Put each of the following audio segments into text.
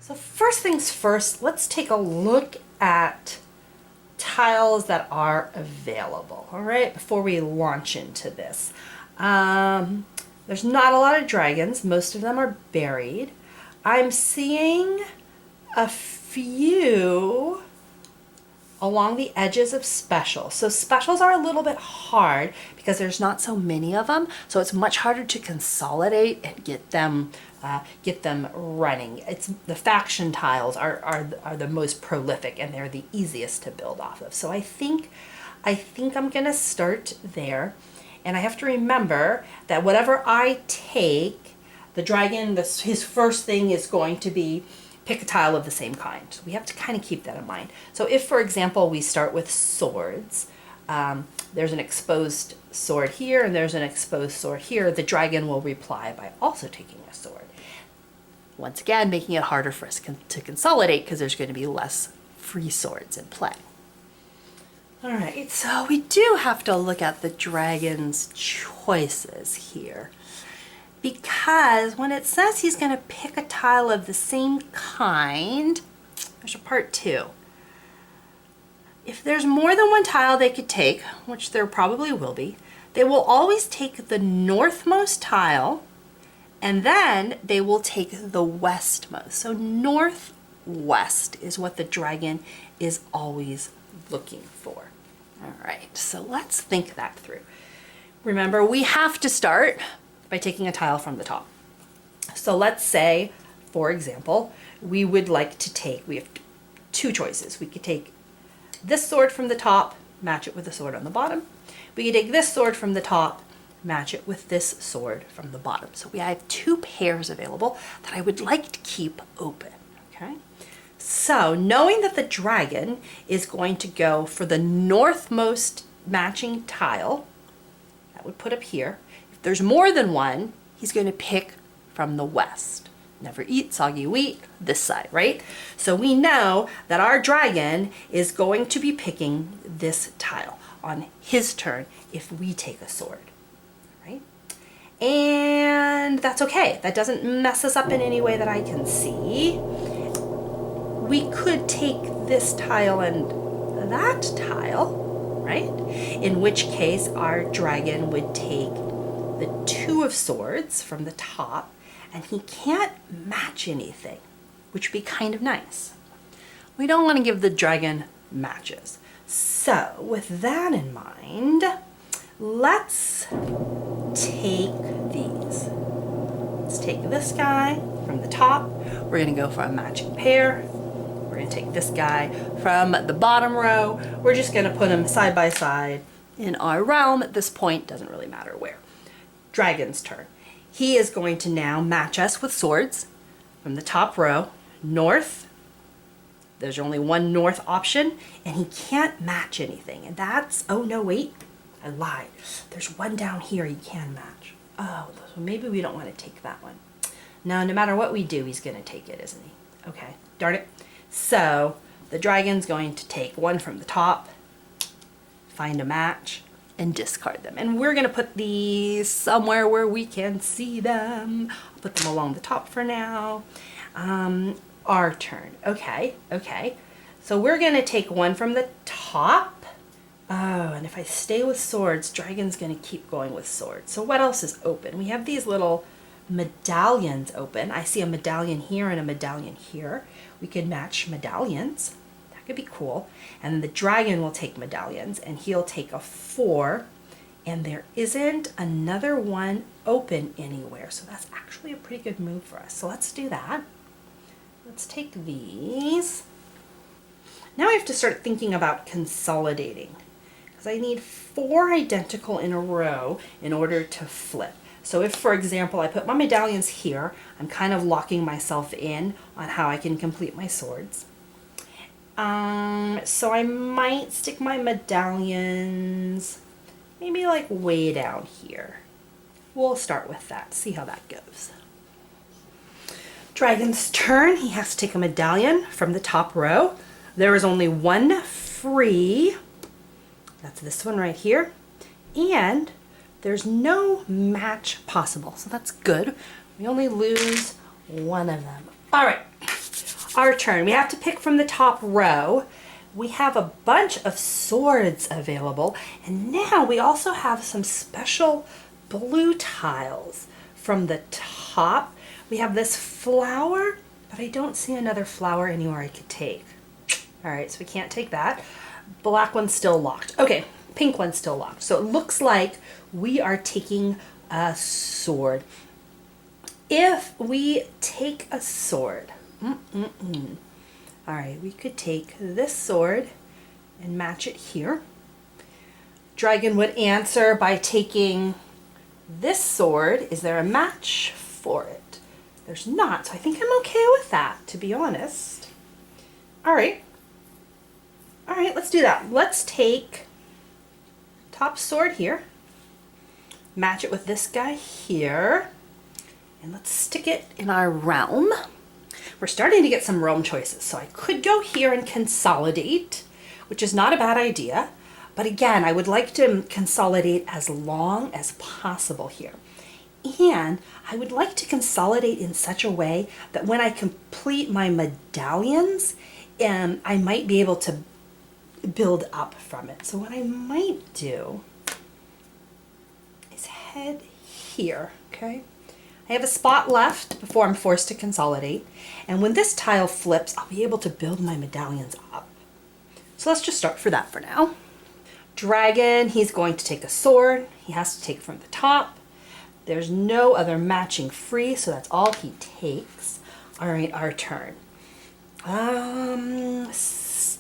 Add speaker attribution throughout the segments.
Speaker 1: So first things first, let's take a look at tiles that are available, all right, before we launch into this. There's not a lot of dragons. Most of them are buried. I'm seeing a few along the edges of specials. So specials are a little bit hard because there's not so many of them. So it's much harder to consolidate and get them running. It's the faction tiles are the most prolific and they're the easiest to build off of. So I think I'm gonna start there. And I have to remember that whatever I take, the dragon, his first thing is going to be pick a tile of the same kind. So we have to kind of keep that in mind. So if, for example, we start with swords, there's an exposed sword here and there's an exposed sword here, the dragon will reply by also taking a sword. Once again, making it harder for us to consolidate because there's going to be less free swords in play. All right, so we do have to look at the dragon's choices here. Because when it says he's going to pick a tile of the same kind, there's a part 2. If there's more than one tile they could take, which there probably will be, they will always take the northmost tile and then they will take the westmost. So northwest is what the dragon is always looking for. All right, so let's think that through. Remember, we have to start by taking a tile from the top. So let's say, for example, we would like to take, we have 2 choices. We could take this sword from the top, match it with the sword on the bottom. We could take this sword from the top, match it with this sword from the bottom. So we have 2 pairs available that I would like to keep open, okay? So knowing that the dragon is going to go for the northmost matching tile, that would put up here. If there's more than one, he's going to pick from the west. Never eat soggy wheat, this side, right? So we know that our dragon is going to be picking this tile on his turn if we take a sword, right? And that's okay. That doesn't mess us up in any way that I can see. We could take this tile and that tile, right? In which case our dragon would take the 2 of swords from the top and he can't match anything, which would be kind of nice. We don't want to give the dragon matches. So with that in mind, let's take these. Let's take this guy from the top. We're going to go for a matching pair. We're going to take this guy from the bottom row. We're just going to put them side by side in our realm. At this point, doesn't really matter where. Dragon's turn. He is going to now match us with swords from the top row, north. There's only one north option, and he can't match anything. And that's, oh no, wait, I lied. There's one down here he can match. Oh, so maybe we don't want to take that one. No matter what we do, he's going to take it, isn't he? Okay, darn it. So the dragon's going to take one from the top, find a match, and discard them. And we're going to put these somewhere where we can see them. I'll put them along the top for now. Our turn. Okay. So we're going to take one from the top. Oh, and if I stay with swords, dragon's going to keep going with swords. So what else is open? We have these little medallions open. I see a medallion here and a medallion here. We could match medallions. That could be cool. And the dragon will take medallions and he'll take a 4. And there isn't another one open anywhere. So that's actually a pretty good move for us. So let's do that. Let's take these. Now I have to start thinking about consolidating because I need 4 identical in a row in order to flip. So if, for example, I put my medallions here, I'm kind of locking myself in on how I can complete my swords. So I might stick my medallions maybe like way down here. We'll start with that, see how that goes. Dragon's turn. He has to take a medallion from the top row. There is only one free. That's this one right here. And there's no match possible, so that's good. We only lose one of them. All right, our turn. We have to pick from the top row. We have a bunch of swords available, and now we also have some special blue tiles. From the top, we have this flower, but I don't see another flower anywhere I could take. All right, so we can't take that. Black one's still locked. Okay, pink one's still locked. So it looks like we are taking a sword. If we take a sword, all right, we could take this sword and match it here. Dragon would answer by taking this sword. Is there a match for it? There's not, so I think I'm okay with that, to be honest. All right, let's do that. Let's take top sword here, match it with this guy here, and let's stick it in our realm. We're starting to get some realm choices, so I could go here and consolidate, which is not a bad idea. But again, I would like to consolidate as long as possible here. And I would like to consolidate in such a way that when I complete my medallions, I might be able to build up from it. So what I might do is head here, okay? I have a spot left before I'm forced to consolidate. And when this tile flips, I'll be able to build my medallions up. So let's just start for that for now. Dragon, he's going to take a sword. He has to take from the top. There's no other matching free, so that's all he takes. All right, our turn.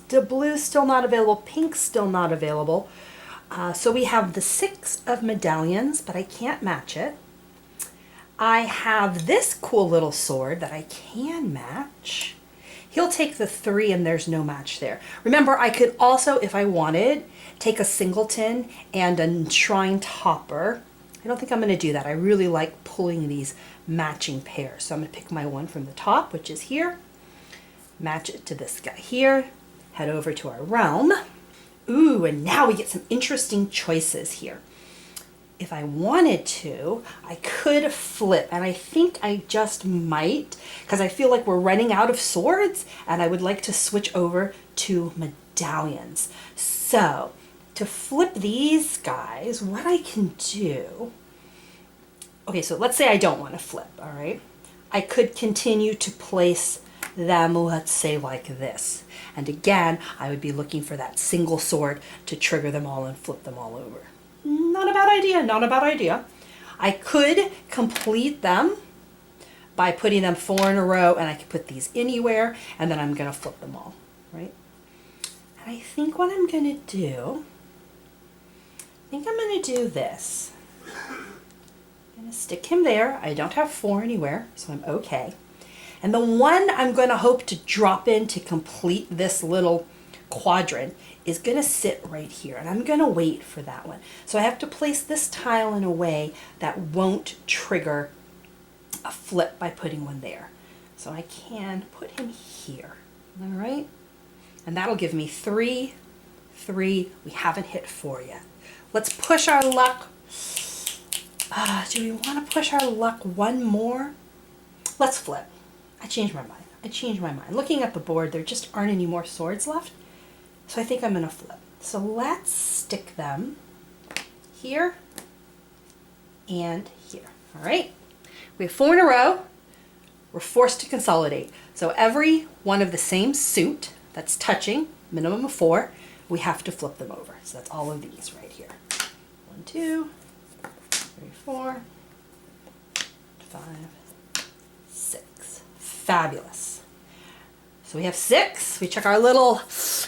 Speaker 1: The blue's still not available. Pink's still not available. So we have the 6 of medallions, but I can't match it. I have this cool little sword that I can match. He'll take the 3 and there's no match there. Remember, I could also, if I wanted, take a singleton and a shrine topper. I don't think I'm going to do that. I really like pulling these matching pairs. So I'm going to pick my one from the top, which is here. Match it to this guy here. Head over to our realm. Ooh, and now we get some interesting choices here. If I wanted to, I could flip, and I think I just might, because I feel like we're running out of swords, and I would like to switch over to medallions. So, to flip these guys, what I can do, okay, so let's say I don't want to flip, all right? I could continue to place them, let's say like this. And again, I would be looking for that single sword to trigger them all and flip them all over. Not a bad idea, not a bad idea. I could complete them by putting them 4 in a row, and I could put these anywhere, and then I'm going to flip them all, right? And I think what I'm going to do, I'm going to do this. I'm going to stick him there. I don't have 4 anywhere, so I'm okay. And the one I'm going to hope to drop in to complete this little quadrant is going to sit right here, and I'm going to wait for that one. So I have to place this tile in a way that won't trigger a flip by putting one there. So I can put him here, all right? And that'll give me 3, 3. We haven't hit 4 yet. Let's push our luck. Do we want to push our luck one more? Let's flip. I changed my mind. Looking at the board, there just aren't any more swords left. So I think I'm going to flip. So let's stick them here and here. All right. We have 4 in a row. We're forced to consolidate. So every one of the same suit that's touching, minimum of 4, we have to flip them over. So that's all of these right here. 1, 2, 3, 4, 5, 6. Fabulous. So we have 6. We check our little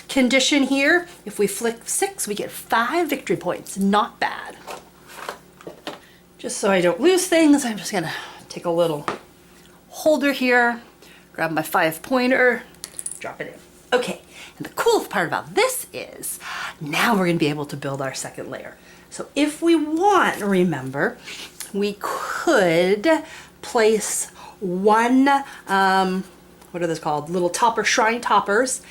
Speaker 1: condition here. If we flick 6, we get 5 victory points. Not bad. Just so I don't lose things, I'm just gonna take a little holder here, grab my 5-pointer, drop it in. Okay, and the coolest part about this is now we're gonna be able to build our second layer. So if we want, remember, we could place one, what are those called? Little topper, shrine toppers.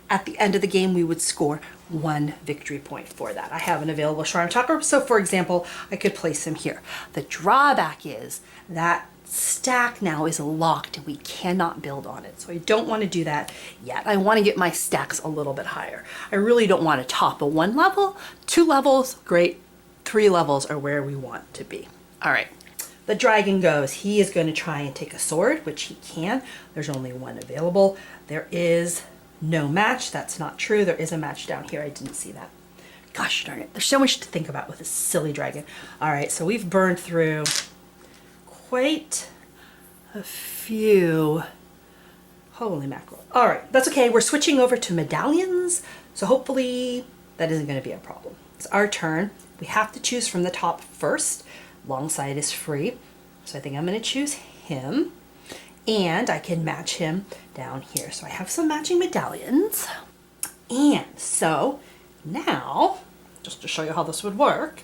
Speaker 1: At the end of the game, we would score 1 victory point for that. I have an available shrine topper, so for example, I could place him here. The drawback is that stack now is locked and we cannot build on it. So I don't want to do that yet. I want to get my stacks a little bit higher. I really don't want to top a 1 level. 2 levels, great. 3 levels are where we want to be. All right. The dragon goes. He is going to try and take a sword, which he can. There's only 1 available. There is no match. That's not true. There is a match down here. I didn't see that. Gosh darn it. There's so much to think about with this silly dragon. All right, so we've burned through quite a few. Holy mackerel. All right, that's okay. We're switching over to medallions, so hopefully that isn't going to be a problem. It's our turn. We have to choose from the top first. Long side is free, so I think I'm going to choose him, and I can match him down here. So I have some matching medallions, and so now, just to show you how this would work,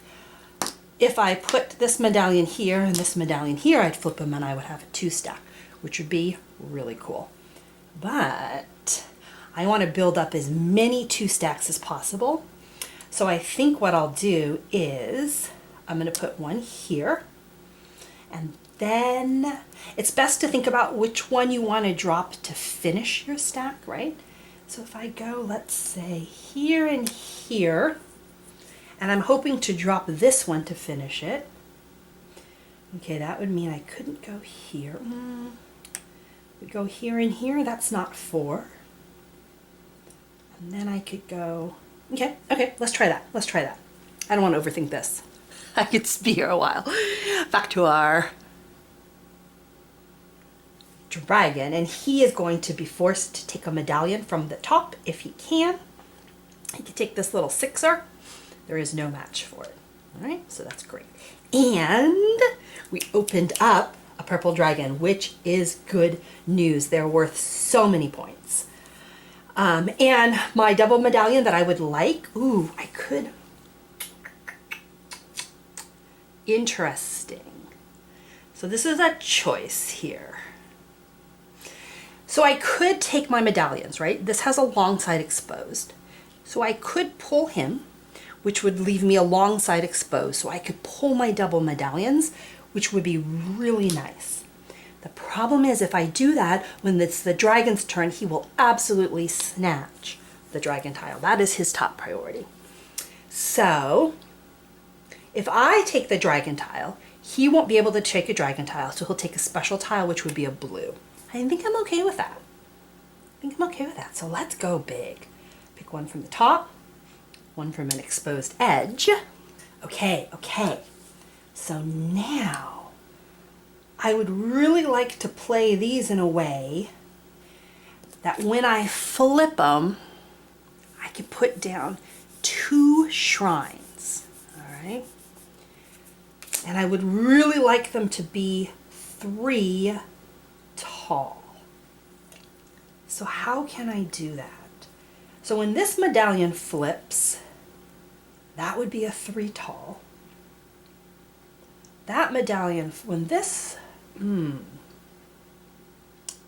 Speaker 1: if I put this medallion here and this medallion here, I'd flip them and I would have a 2 stack, which would be really cool. But I want to build up as many 2 stacks as possible. So I think what I'll do is I'm going to put 1 here, and then it's best to think about which one you want to drop to finish your stack, right? So if I go, let's say here and here, and I'm hoping to drop this one to finish it. Okay, that would mean I couldn't go here. We go here and here, that's not 4. And then I could go, okay, let's try that. Let's try that. I don't want to overthink this. I could be here a while. Back to our dragon, and he is going to be forced to take a medallion from the top if he can. He can take this little 6er. There is no match for it. All right, so that's great. And we opened up a purple dragon, which is good news. They're worth so many points. And my double medallion that I would like, ooh, I could. Interesting. So this is a choice here. So I could take my medallions, right? This has a long side exposed. So I could pull him, which would leave me a long side exposed. So I could pull my double medallions, which would be really nice. The problem is if I do that, when it's the dragon's turn, he will absolutely snatch the dragon tile. That is his top priority. So if I take the dragon tile, he won't be able to take a dragon tile, so he'll take a special tile, which would be a blue. I think I'm okay with that. So let's go big. Pick 1 from the top, 1 from an exposed edge. Okay. So now I would really like to play these in a way that when I flip them, I can put down 2 shrines. All right. And I would really like them to be 3 tall. So how can I do that? So when this medallion flips, that would be a 3 tall. That medallion, when this,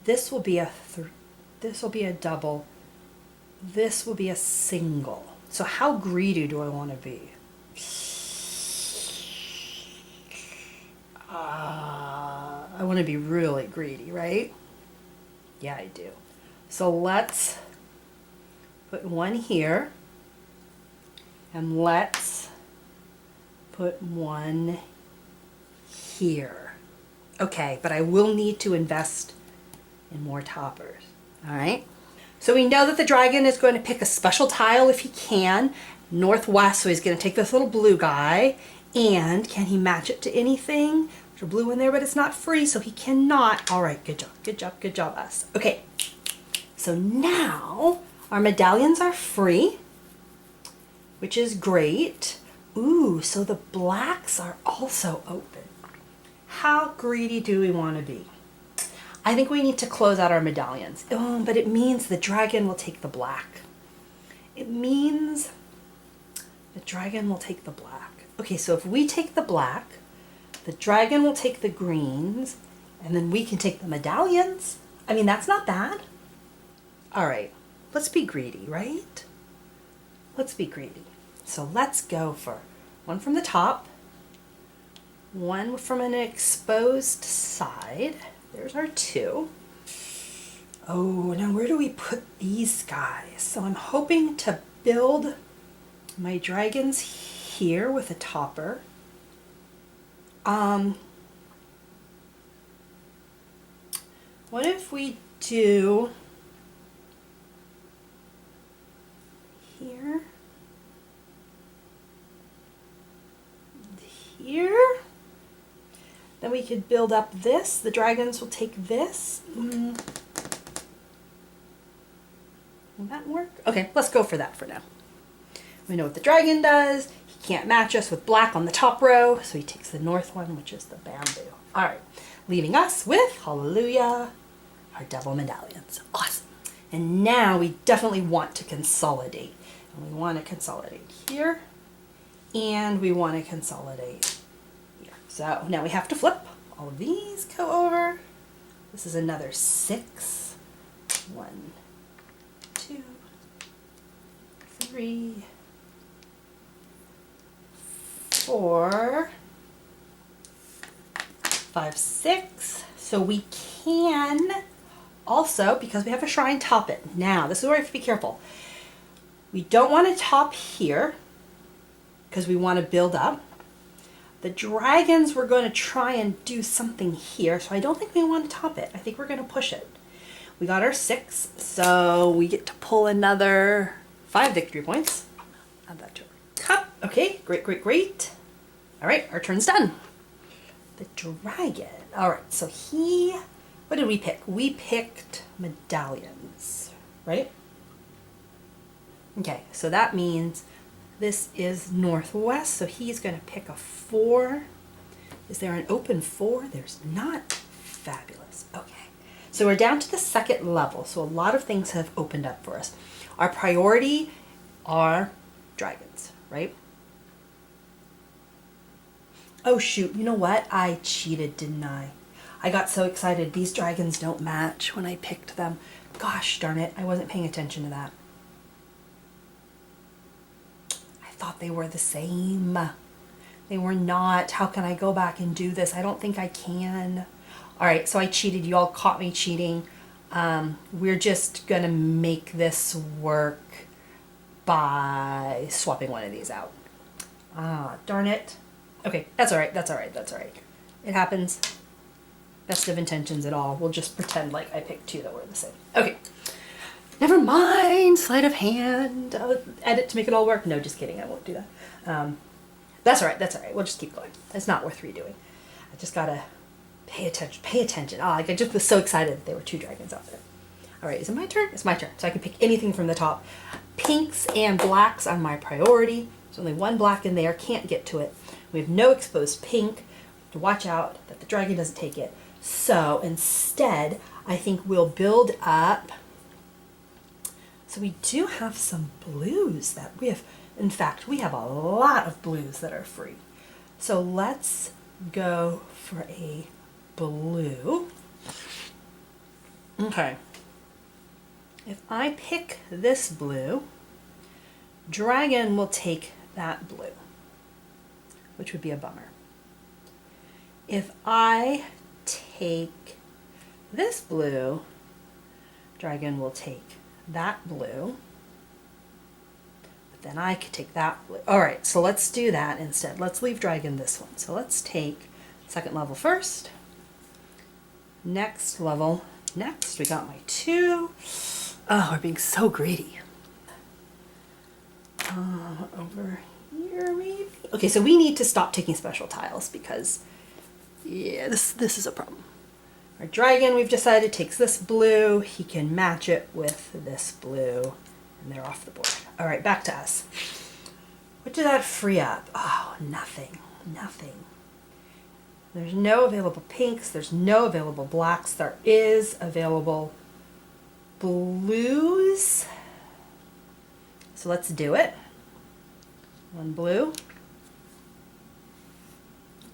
Speaker 1: this will be a this will be a double. This will be a single. So how greedy do I want to be? I want to be really greedy, right? Yeah, I do. So let's put 1 here, and let's put 1 here. Okay, but I will need to invest in more toppers. All right. So we know that the dragon is going to pick a special tile if he can, northwest. So he's going to take this little blue guy, and can he match it to anything? There's a blue in there, but it's not free, so he cannot. All right, good job, us. Okay, so now our medallions are free, which is great. Ooh, so the blacks are also open. How greedy do we want to be? I think we need to close out our medallions. Oh, but it means the dragon will take the black. It means the dragon will take the black. Okay, so if we take the black, the dragon will take the greens, and then we can take the medallions. I mean, that's not bad. All right, let's be greedy, right? Let's be greedy. So let's go for 1 from the top, one from an exposed side. There's our two. Oh, now where do we put these guys? So I'm hoping to build my dragons here with a topper. What if we do here, here? Then we could build up this. The dragons will take this. Will that work? Okay, let's go for that for now. We know what the dragon does. He can't match us with black on the top row, so he takes the north one, which is the bamboo. All right, leaving us with, hallelujah, our double medallions. Awesome. And now we definitely want to consolidate. And we want to consolidate here, and we want to consolidate here. So now we have to flip. All of these go over. This is another 6. 1, 2, 3, 4, 5, 6. So we can also, because we have a shrine, top it. Now, this is where we have to be careful. We don't want to top here because we want to build up. The dragons, we're going to try and do something here, so I don't think we want to top it. I think we're going to push it. We got our 6, so we get to pull another 5 victory points. Add that to our cup. Okay, great, great, great. All right, our turn's done. The dragon. All right, so what did we pick? We picked medallions, right? Okay, so that means this is northwest, so he's going to pick a 4. Is there an open 4? There's not. Fabulous. Okay. So we're down to the 2nd level, so a lot of things have opened up for us. Our priority are dragons, right? Oh shoot, you know what? I cheated, didn't I? I got so excited. These dragons don't match when I picked them. Gosh darn it, I wasn't paying attention to that. I thought they were the same. They were not. How can I go back and do this? I don't think I can. All right, so I cheated. You all caught me cheating. We're just going to make this work by swapping one of these out. Ah, darn it. Okay, that's all right. That's all right. That's all right. It happens. Best of intentions at all. We'll just pretend like I picked 2 that were the same. Okay. Never mind. Sleight of hand. I'll edit to make it all work. No, just kidding. I won't do that. That's all right. That's all right. We'll just keep going. It's not worth redoing. I just got to pay attention. Pay attention. Oh, like I just was so excited that there were 2 dragons out there. All right. Is it my turn? It's my turn. So I can pick anything from the top. Pinks and blacks are my priority. There's only 1 black in there. Can't get to it. We have no exposed pink. To watch out that the dragon doesn't take it. So instead, I think we'll build up. So we do have some blues that we have. In fact, we have a lot of blues that are free. So let's go for a blue. Okay. If I pick this blue, dragon will take that blue, which would be a bummer. If I take this blue, dragon will take that blue, but then I could take that blue. All right, so let's do that instead. Let's leave dragon this one. So let's take 2nd level first. Next level. Next, we got my 2. Oh, we're being so greedy. Over here, maybe. Okay, so we need to stop taking special tiles because, yeah, this is a problem. Our dragon, we've decided, takes this blue. He can match it with this blue, and they're off the board. All right, back to us. What did that free up? Oh, nothing. Nothing. There's no available pinks. There's no available blacks. There is available blues. So let's do it. 1 blue.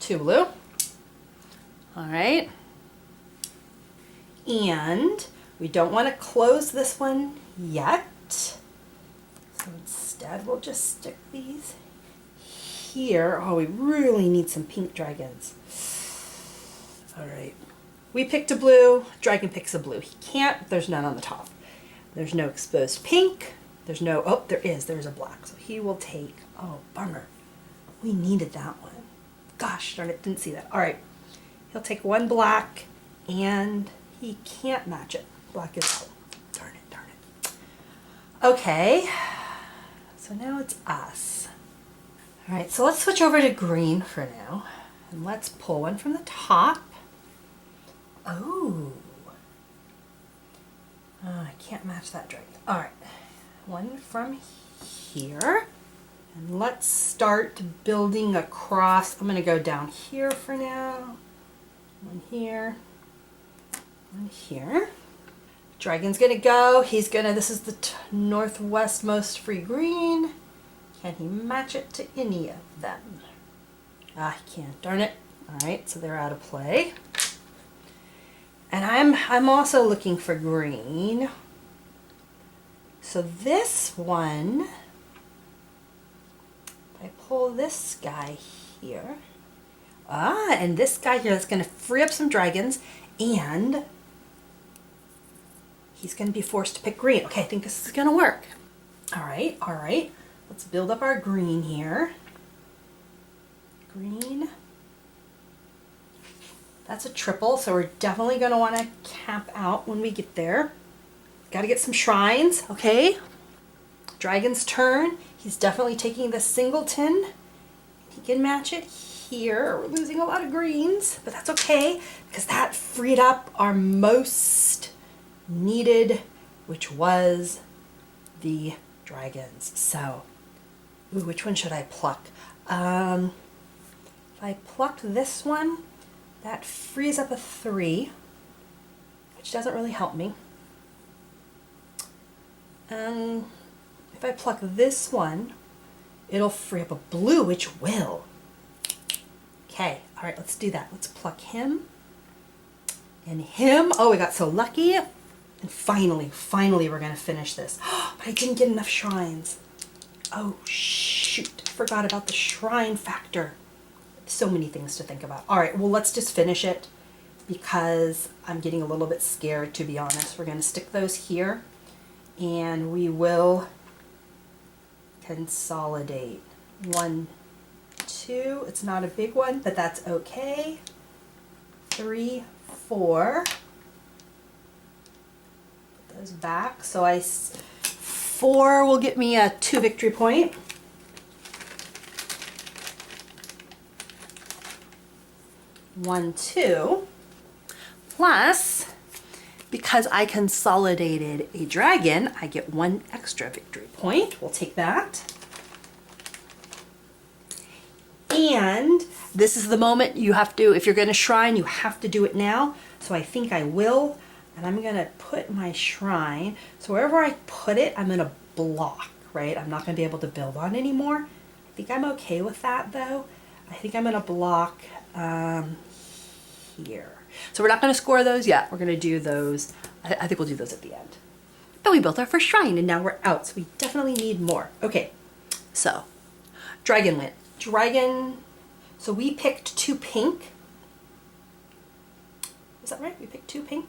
Speaker 1: 2 blue. All right. And we don't want to close this one yet. So instead we'll just stick these here. Oh, we really need some pink dragons. All right. We picked a blue, dragon picks a blue. He can't, there's none on the top. There's no exposed pink. There's no, oh, there's a black. So he will take, oh, bummer. We needed that one. Gosh darn it, didn't see that. All right, he'll take one black and he can't match it. Black is out. Darn it, darn it. Okay, so now it's us. All right, so let's switch over to green for now. And let's pull one from the top. Oh, I can't match that dragon. All right, one from here. And let's start building across. I'm going to go down here for now. One here. One here. Dragon's going to go. He's going to, this is the northwestmost free green. Can he match it to any of them? Ah, he can't. Darn it. All right, so they're out of play. And I'm also looking for green. So this one, if I pull this guy here, and this guy here, that's going to free up some dragons, and he's going to be forced to pick green. Okay, I think this is going to work. All right, all right. Let's build up our green here. Green. That's a triple, so we're definitely going to want to cap out when we get there. Got to get some shrines, okay? Dragon's turn. He's definitely taking the singleton. He can match it here. We're losing a lot of greens, but that's okay because that freed up our most needed, which was the dragons. So, ooh, which one should I pluck? If I plucked this one, that frees up a 3, which doesn't really help me. If I pluck this one, it'll free up a blue, which will. Okay, all right, let's do that. Let's pluck him and him. Oh, we got so lucky. And finally we're gonna finish this. But I didn't get enough shrines. Oh, shoot, I forgot about the shrine factor. So many things to think about. All right, well, let's just finish it because I'm getting a little bit scared, to be honest. We're gonna stick those here and we will consolidate. 1, 2, it's not a big one, but that's okay. 3, 4. Put those back. So 4 will get me a 2 victory point. 1, 2. Plus, because I consolidated a dragon, I get 1 extra victory point. We'll take that. And this is the moment you have to, if you're going to shrine, you have to do it now. So I think I will. And I'm going to put my shrine, so wherever I put it, I'm going to block, right? I'm not going to be able to build on anymore. I think I'm okay with that, though. I think I'm going to block here. So we're not going to score those yet. We're going to do those. I think we'll do those at the end. But we built our first shrine and now we're out. So we definitely need more. Okay. So dragon went. Dragon. So we picked 2 pink. Is that right? We picked 2 pink?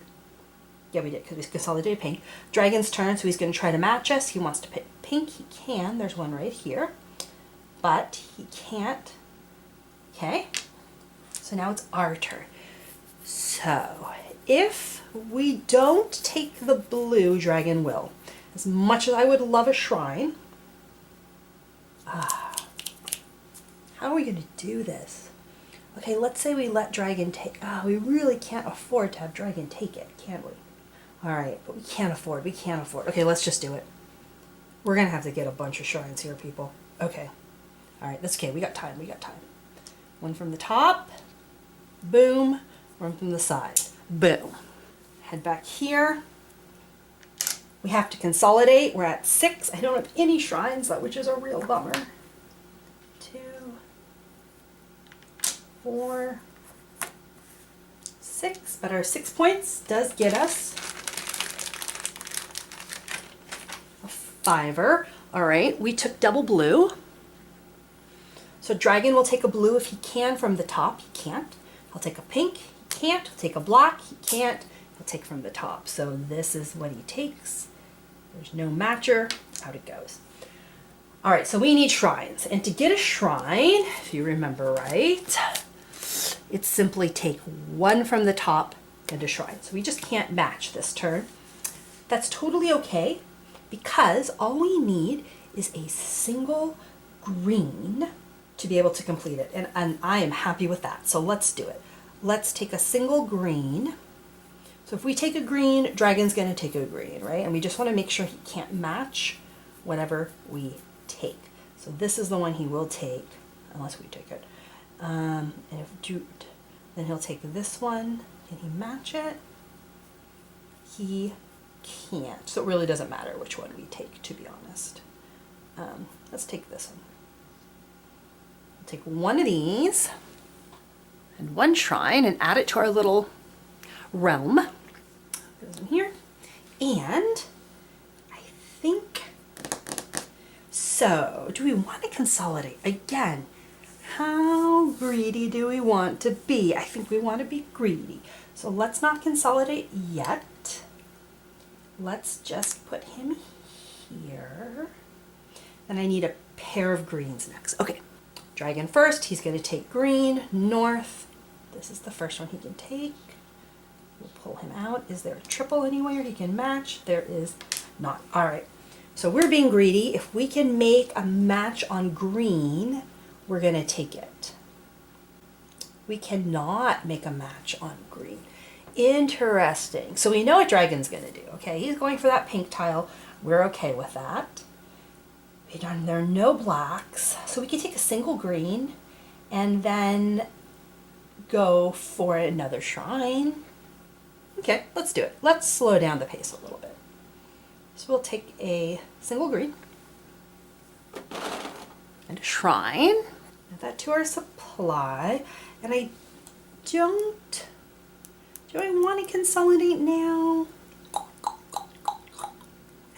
Speaker 1: Yeah, we did because we consolidated pink. Dragon's turn. So he's going to try to match us. He wants to pick pink. He can. There's one right here. But he can't. Okay. So now it's our turn. So, if we don't take the blue, dragon will. As much as I would love a shrine, how are we going to do this? Okay, let's say we let dragon take, we really can't afford to have dragon take it, can we? All right, but we can't afford. Okay, let's just do it. We're going to have to get a bunch of shrines here, people. Okay. All right, that's okay. We got time. One from the top. Boom. One from the side. Boom. Head back here. We have to consolidate. We're at 6. I don't have any shrines, which is a real bummer. 2, 4, 6. But our 6 points does get us a 5er. All right, we took double blue. So dragon will take a blue if he can from the top. He can't. He'll take a pink. He can't. He'll take a black. He can't. He'll take from the top. So this is what he takes. There's no matcher. Out it goes. All right, so we need shrines. And to get a shrine, if you remember right, it's simply take one from the top and a shrine. So we just can't match this turn. That's totally okay because all we need is a single green to be able to complete it. And I am happy with that. So let's do it. Let's take a single green. So if we take a green, dragon's going to take a green, right? And we just want to make sure he can't match whatever we take. So this is the one he will take, unless we take it. And then he'll take this one. Can he match it? He can't. So it really doesn't matter which one we take, to be honest. Let's take this one. We'll take one of these and one shrine and add it to our little realm. Goes in here. And I think, so do we want to consolidate? Again, how greedy do we want to be? I think we want to be greedy. So let's not consolidate yet. Let's just put him here. And I need a pair of greens next. Okay, dragon first. He's going to take green, north. This is the first one he can take. We'll pull him out. Is there a triple anywhere he can match? There is not. All right, so we're being greedy. If we can make a match on green, we're going to take it. We cannot make a match on green. Interesting. So we know what dragon's going to do. Okay, he's going for that pink tile. We're okay with that. There are no blacks. So we can take a single green and then go for another shrine. Okay, let's do it. Let's slow down the pace a little bit. So we'll take a single green and a shrine. Add that to our supply. And I don't... Do I want to consolidate now? I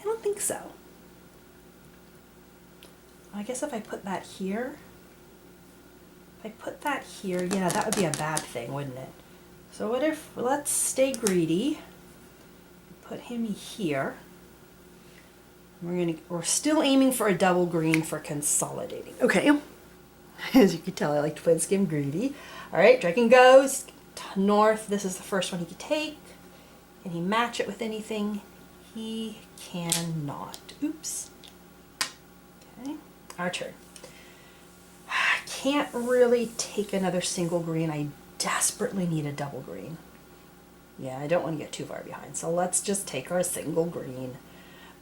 Speaker 1: don't think so. I guess if I put that here, yeah, that would be a bad thing, wouldn't it? So what if, let's stay greedy, put him here. We're still aiming for a double green for consolidating. Okay, as you can tell, I like to play this game greedy. All right, dragon goes north. This is the first one he can take. Can he match it with anything? He cannot. Oops. Okay, our turn. I can't really take another single green. I desperately need a double green. Yeah, I don't want to get too far behind. So let's just take our single green.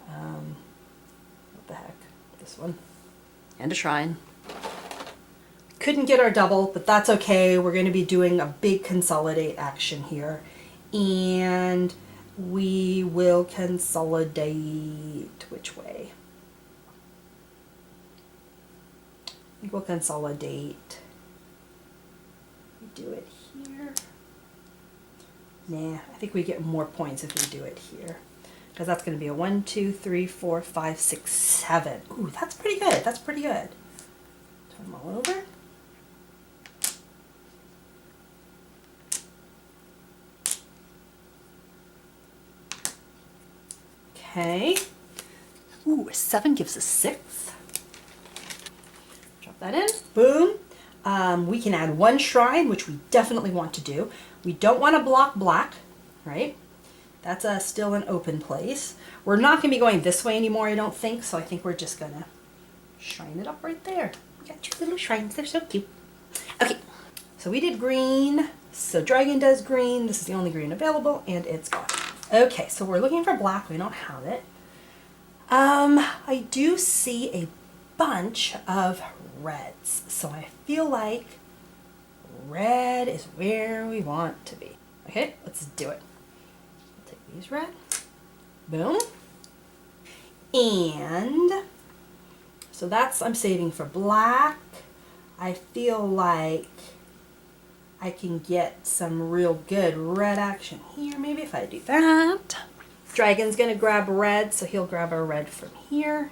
Speaker 1: What the heck? This one. And a shrine. Couldn't get our double, but that's okay. We're going to be doing a big consolidate action here. And we will consolidate which way? I think we'll consolidate. We do it here. Nah, I think we get more points if we do it here. Because that's going to be a 1, 2, 3, 4, 5, 6, 7. Ooh, that's pretty good. That's pretty good. Turn them all over. Okay. Ooh, a 7 gives us 6. Drop that in. Boom. We can add one shrine, which we definitely want to do. We don't want to block black, right? That's still an open place. We're not going to be going this way anymore, I don't think, so I think we're just going to shrine it up right there. We got two little shrines. They're so cute. Okay, so we did green. So dragon does green. This is the only green available, and it's gone. Okay, so we're looking for black. We don't have it. I do see a bunch of reds, so I feel like red is where we want to be. Okay, let's do it. I'll take these red. Boom. And so that's, I'm saving for black. I feel like I can get some real good red action here. Maybe if I do that. Dragon's gonna grab red, so he'll grab a red from here.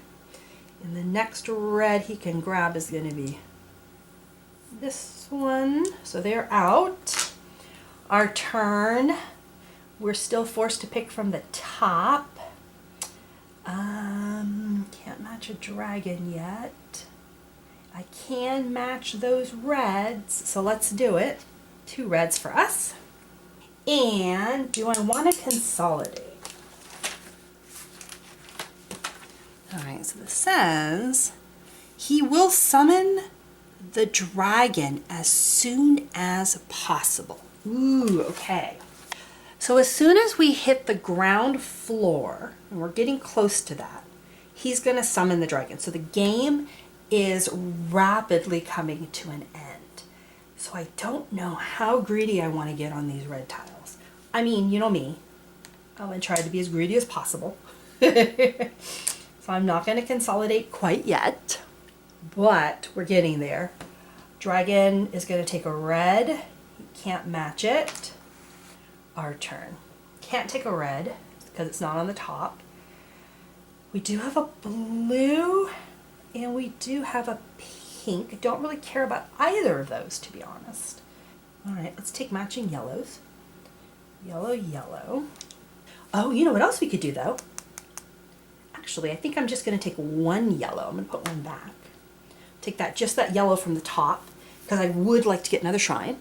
Speaker 1: And the next red he can grab is gonna be this one. So they're out. Our turn. We're still forced to pick from the top. Can't match a dragon yet. I can match those reds, so let's do it. 2 reds for us. And do I want to consolidate? All right, so this says he will summon the dragon as soon as possible. Ooh, okay. So as soon as we hit the ground floor, and we're getting close to that, he's going to summon the dragon. So the game is rapidly coming to an end. So I don't know how greedy I want to get on these red tiles. I mean, you know me. I'm going to try to be as greedy as possible. So I'm not going to consolidate quite yet, but we're getting there. Dragon is going to take a red. He can't match it. Our turn. Can't take a red because it's not on the top. We do have a blue and we do have a pink. Don't really care about either of those, to be honest. All right, let's take matching yellows. Yellow, yellow. Oh, you know what else we could do though? Actually, I think I'm just going to take 1 yellow. I'm going to put 1 back. Take that, just that yellow from the top, because I would like to get another shrine.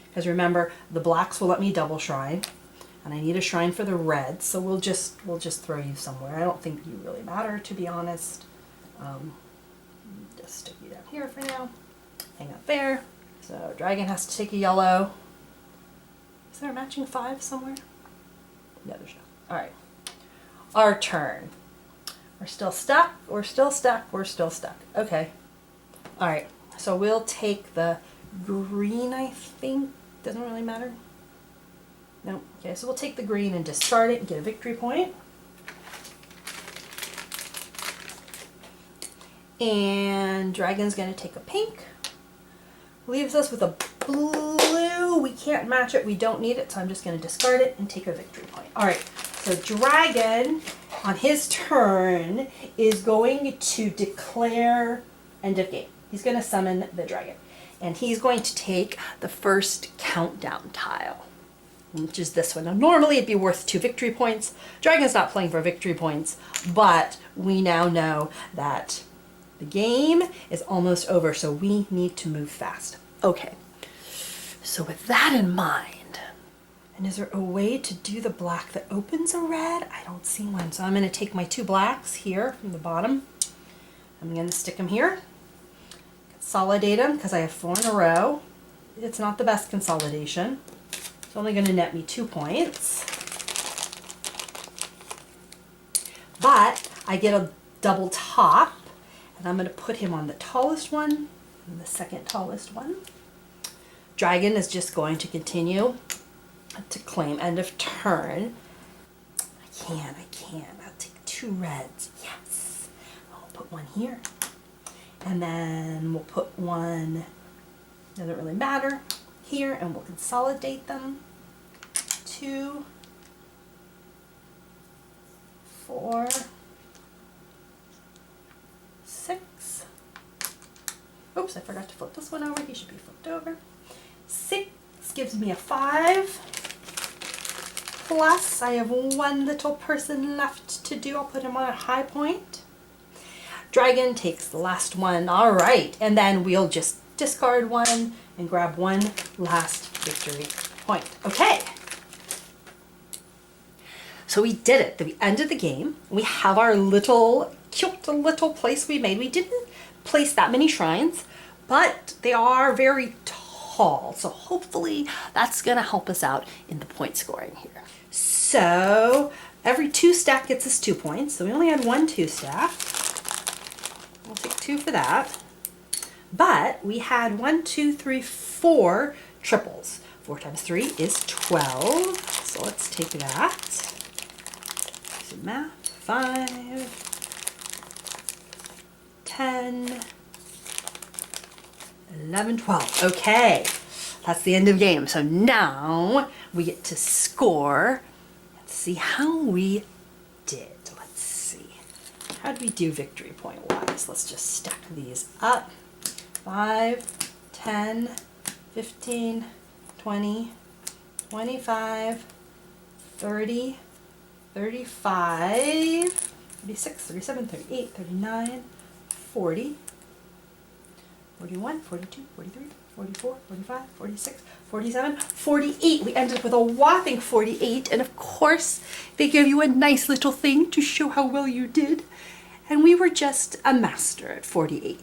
Speaker 1: Because remember, the blacks will let me double shrine, and I need a shrine for the reds, so we'll just throw you somewhere. I don't think you really matter, to be honest. Just stick you down here for now. Hang up there. So dragon has to take a yellow. Is there a matching 5 somewhere? No, there's not. All right. Our turn. We're still stuck, we're still stuck, we're still stuck. Okay. All right, so we'll take the green, I think. Doesn't really matter. No, okay, so we'll take the green and discard it and get a victory point. And dragon's gonna take a pink. Leaves us with a blue. We can't match it, we don't need it, so I'm just gonna discard it and take a victory point. All right. So dragon, on his turn, is going to declare end of game. He's going to summon the dragon. And he's going to take the first countdown tile, which is this one. Now, normally it'd be worth 2 victory points. Dragon's not playing for victory points, but we now know that the game is almost over, so we need to move fast. Okay, so with that in mind, and is there a way to do the black that opens a red? I don't see one. So I'm going to take my 2 blacks here from the bottom. I'm going to stick them here. Consolidate them because I have 4 in a row. It's not the best consolidation. It's only going to net me 2 points. But I get a double top. And I'm going to put him on the tallest one and the second tallest one. Dragon is just going to continue to claim end of turn. I can. I'll take 2 reds. Yes. I'll put 1 here. And then we'll put 1, doesn't really matter, here, and we'll consolidate them. 2, 4, 6. Oops, I forgot to flip this one over. He should be flipped over. 6 gives me a 5. Plus, I have 1 little person left to do. I'll put him on a high point. Dragon takes the last one. All right. And then we'll just discard 1 and grab 1 last victory point. Okay. So we did it. We ended the game. We have our little, cute little place we made. We didn't place that many shrines, but they are very tall. So hopefully that's going to help us out in the point scoring here. So every 2 stack gets us 2 points. So we only had 1 2 stack. We'll take 2 for that. But we had 1, 2, 3, 4 triples. 4 times 3 is 12. So let's take that. Some math. 5, 10, 11, 12. Okay. That's the end of game. So now we get to score and see how we did. Let's see. How did we do victory point wise? Let's just stack these up. 5, 10, 15, 20, 25, 30, 35, 36, 37, 38, 39, 40, 41, 42, 43, 44, 45, 46, 47, 48. We ended up with a whopping 48. And of course, they give you a nice little thing to show how well you did. And we were just a master at 48.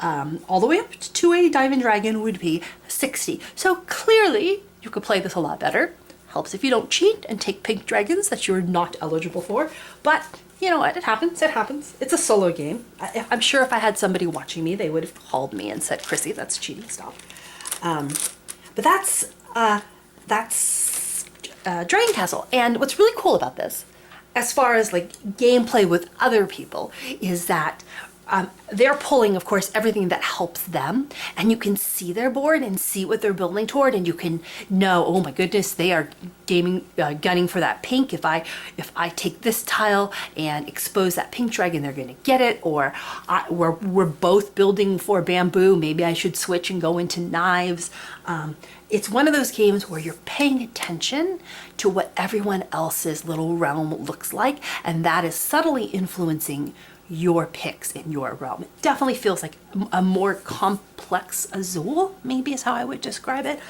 Speaker 1: All the way up to a Diamond Dragon would be 60. So clearly, you could play this a lot better. Helps if you don't cheat and take pink dragons that you're not eligible for. But you know what? It happens. It happens. It's a solo game. I'm sure if I had somebody watching me, they would have called me and said, "Chrissy, that's cheating. Stop." But that's Dragon Castle. And what's really cool about this, as far as like gameplay with other people, is that they're pulling, of course, everything that helps them, and you can see their board and see what they're building toward, and you can know, oh my goodness, they are gunning for that pink. If I take this tile and expose that pink dragon, they're going to get it. Or we're both building for bamboo. Maybe I should switch and go into knives. It's one of those games where you're paying attention to what everyone else's little realm looks like, and that is subtly influencing your picks in your realm. It definitely feels like a more complex Azul, maybe is how I would describe it.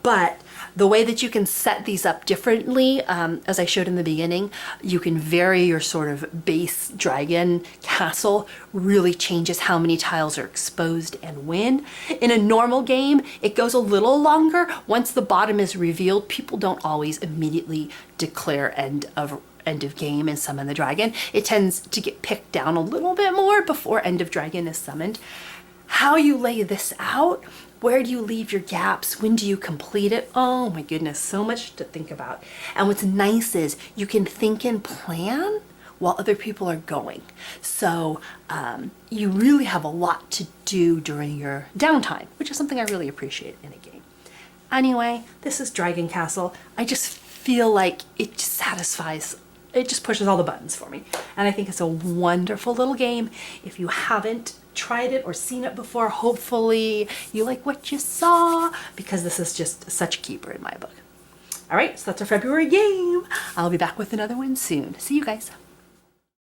Speaker 1: But the way that you can set these up differently, as I showed in the beginning, you can vary your sort of base dragon castle, really changes how many tiles are exposed and when. In a normal game, it goes a little longer. Once the bottom is revealed, people don't always immediately declare end of game and summon the dragon. It tends to get picked down a little bit more before end of dragon is summoned. How you lay this out, where do you leave your gaps, when do you complete it? Oh my goodness, so much to think about. And what's nice is you can think and plan while other people are going. So you really have a lot to do during your downtime, which is something I really appreciate in a game. Anyway, this is Dragon Castle. I just feel like it just satisfies, it just pushes all the buttons for me. And I think it's a wonderful little game. If you haven't tried it or seen it before, hopefully you like what you saw, because this is just such a keeper in my book. All right, so that's our February game. I'll be back with another one soon. See you guys.